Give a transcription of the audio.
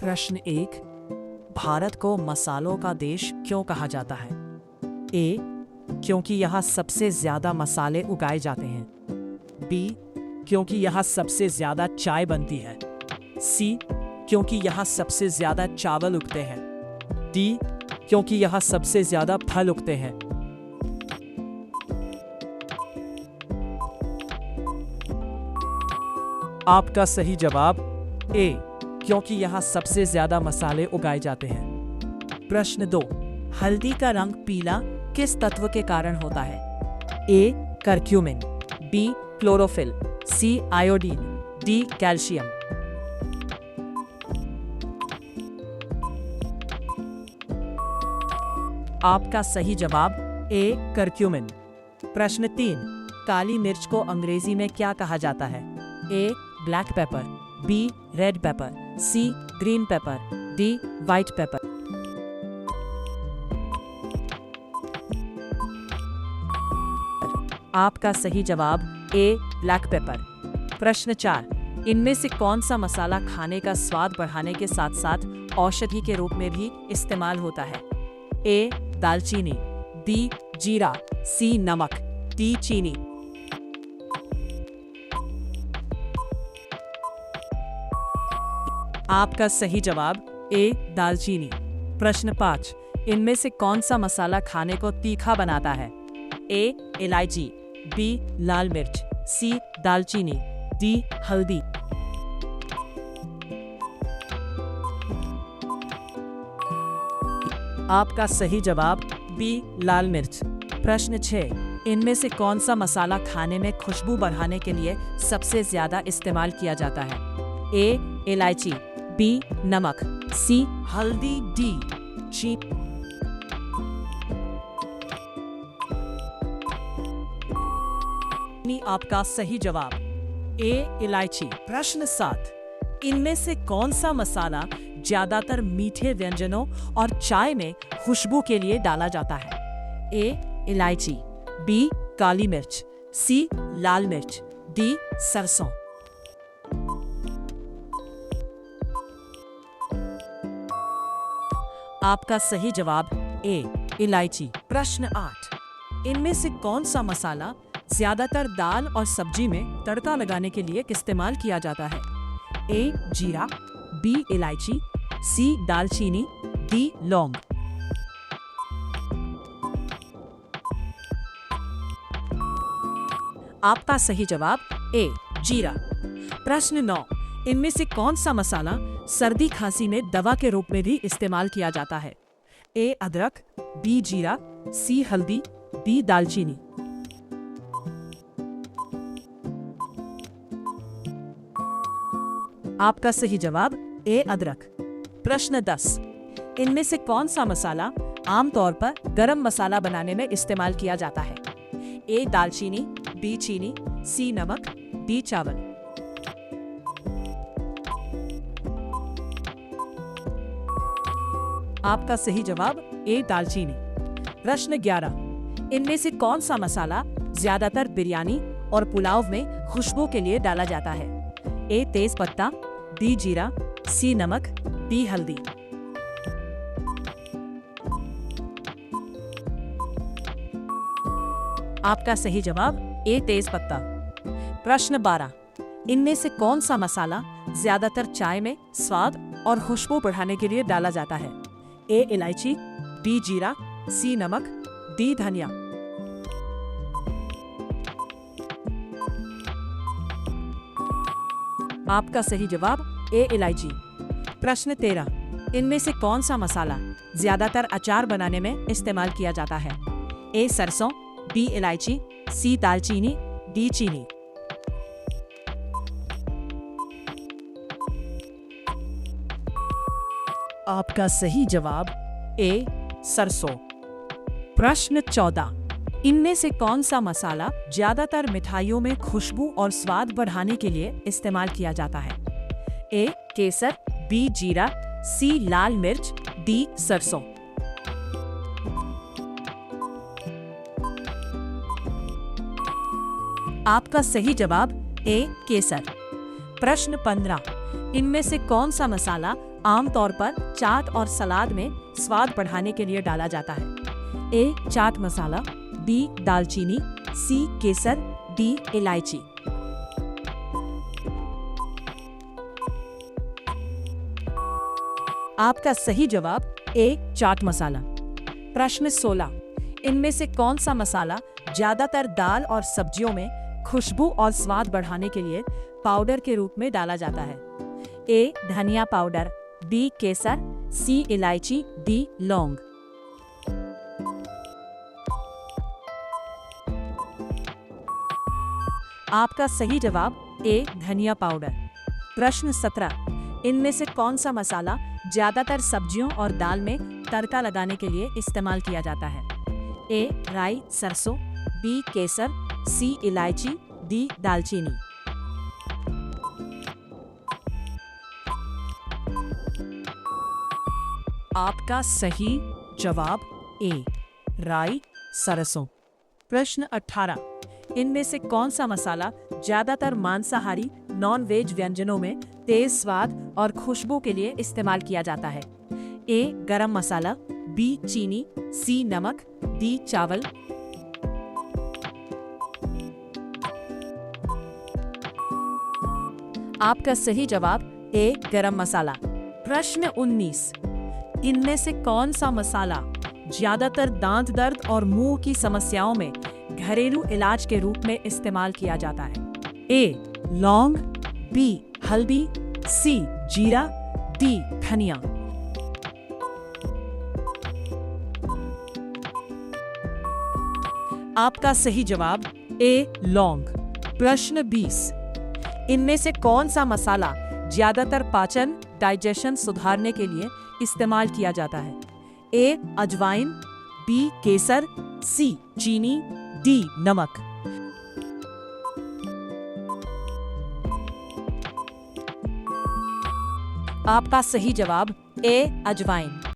प्रश्न 1। भारत को मसालों का देश क्यों कहा जाता है? ए, क्योंकि यहाँ सबसे ज्यादा मसाले उगाए जाते हैं। बी, क्योंकि यहाँ सबसे ज्यादा चाय बनती है। सी, क्योंकि यहाँ सबसे ज्यादा चावल उगते हैं। डी, क्योंकि यहाँ सबसे ज्यादा फल उगते हैं। आपका सही जवाब ए, क्योंकि यहाँ सबसे ज्यादा मसाले उगाए जाते हैं। प्रश्न 2। हल्दी का रंग पीला किस तत्व के कारण होता है? ए, करक्यूमिन, बी, क्लोरोफिल, सी, आयोडीन, डी, कैल्शियम। आपका सही जवाब ए, करक्यूमिन। प्रश्न 3। काली मिर्च को अंग्रेजी में क्या कहा जाता है? A, black pepper, B, red pepper, C, green pepper, D, white pepper. आपका सही जवाब ए, ब्लैक पेपर। प्रश्न 4। इनमें से कौन सा मसाला खाने का स्वाद बढ़ाने के साथ साथ औषधि के रूप में भी इस्तेमाल होता है? ए, दालचीनी, बी, जीरा, सी, नमक, डी, चीनी। आपका सही जवाब ए, दालचीनी। प्रश्न 5। इनमें से कौन सा मसाला खाने को तीखा बनाता है? ए, इलायची, बी, लाल मिर्च, सी, दालचीनी, डी, हल्दी। आपका सही जवाब बी, लाल मिर्च। प्रश्न 6। इनमें से कौन सा मसाला खाने में खुशबू बढ़ाने के लिए सबसे ज्यादा इस्तेमाल किया जाता है? ए, इलायची, बी, नमक, सी, हल्दी, डी, चीनी। आपका सही जवाब ए, इलायची। प्रश्न 7। इनमें से कौन सा मसाला ज्यादातर मीठे व्यंजनों और चाय में खुशबू के लिए डाला जाता है? ए, इलायची, बी, काली मिर्च, सी, लाल मिर्च, डी, सरसों। आपका सही जवाब ए, इलायची। प्रश्न 8। इनमें से कौन सा मसाला ज्यादातर दाल और सब्जी में तड़का लगाने के लिए इस्तेमाल किया जाता है? ए, जीरा, बी, इलायची, सी, दालचीनी, डी, लौंग। आपका सही जवाब ए, जीरा। प्रश्न 9। इनमें से कौन सा मसाला सर्दी खांसी में दवा के रूप में भी इस्तेमाल किया जाता है? ए, अदरक, बी, जीरा, सी, हल्दी, डी, दालचीनी। आपका सही जवाब ए, अदरक। प्रश्न 10। इनमें से कौन सा मसाला आमतौर पर गरम मसाला बनाने में इस्तेमाल किया जाता है? ए, दालचीनी, बी, चीनी, सी, नमक, डी, चावल। आपका सही जवाब ए, दालचीनी। प्रश्न 11। इनमें से कौन सा मसाला ज्यादातर बिरयानी और पुलाव में खुशबू के लिए डाला जाता है? ए, तेज पत्ता, बी, जीरा, सी, नमक, डी, हल्दी। आपका सही जवाब ए, तेज पत्ता। प्रश्न 12। इनमें से कौन सा मसाला ज्यादातर चाय में स्वाद और खुशबू बढ़ाने के लिए डाला जाता है? ए, इलायची, बी, जीरा, सी, नमक, डी, धनिया। आपका सही जवाब ए, इलायची। प्रश्न 13। इनमें से कौन सा मसाला ज्यादातर अचार बनाने में इस्तेमाल किया जाता है? ए, सरसों, बी, इलायची, सी, दालचीनी, डी, चीनी। आपका सही जवाब ए, सरसों। प्रश्न 14। इनमें से कौन सा मसाला ज्यादातर मिठाइयों में खुशबू और स्वाद बढ़ाने के लिए इस्तेमाल किया जाता है? ए, केसर, बी, जीरा, सी, लाल मिर्च, डी, सरसों। आपका सही जवाब ए, केसर। प्रश्न 15। इनमें से कौन सा मसाला आमतौर पर चाट और सलाद में स्वाद बढ़ाने के लिए डाला जाता है। ए चाट मसाला, बी दालचीनी, सी केसर, डी इलायची। आपका सही जवाब ए चाट मसाला। प्रश्न 16, इनमें से कौन सा मसाला ज्यादातर दाल और सब्जियों में खुशबू और स्वाद बढ़ाने के लिए पाउडर के रूप में डाला जाता है? ए धनिया पाउडर, बी केसर, सी इलायची, डी लौंग। आपका सही जवाब ए धनिया पाउडर। प्रश्न 17, इनमें से कौन सा मसाला ज्यादातर सब्जियों और दाल में तड़का लगाने के लिए इस्तेमाल किया जाता है? ए राई सरसों, बी केसर, सी इलायची, डी दालचीनी। आपका सही जवाब ए राई सरसों। प्रश्न 18, इनमें से कौन सा मसाला ज्यादातर मांसाहारी नॉन वेज व्यंजनों में तेज स्वाद और खुशबू के लिए इस्तेमाल किया जाता है? ए गरम मसाला, बी चीनी, सी नमक, डी चावल। आपका सही जवाब ए गरम मसाला। प्रश्न 19, इनमें से कौन सा मसाला ज्यादातर दांत दर्द और मुंह की समस्याओं में घरेलू इलाज के रूप में इस्तेमाल किया जाता है? ए लौंग, बी हल्दी, सी जीरा, डी धनिया। आपका सही जवाब ए लौंग। प्रश्न 20, इनमें से कौन सा मसाला ज्यादातर पाचन डाइजेशन सुधारने के लिए इस्तेमाल किया जाता है? ए अजवाइन, बी केसर, सी चीनी, डी नमक। आपका सही जवाब ए अजवाइन।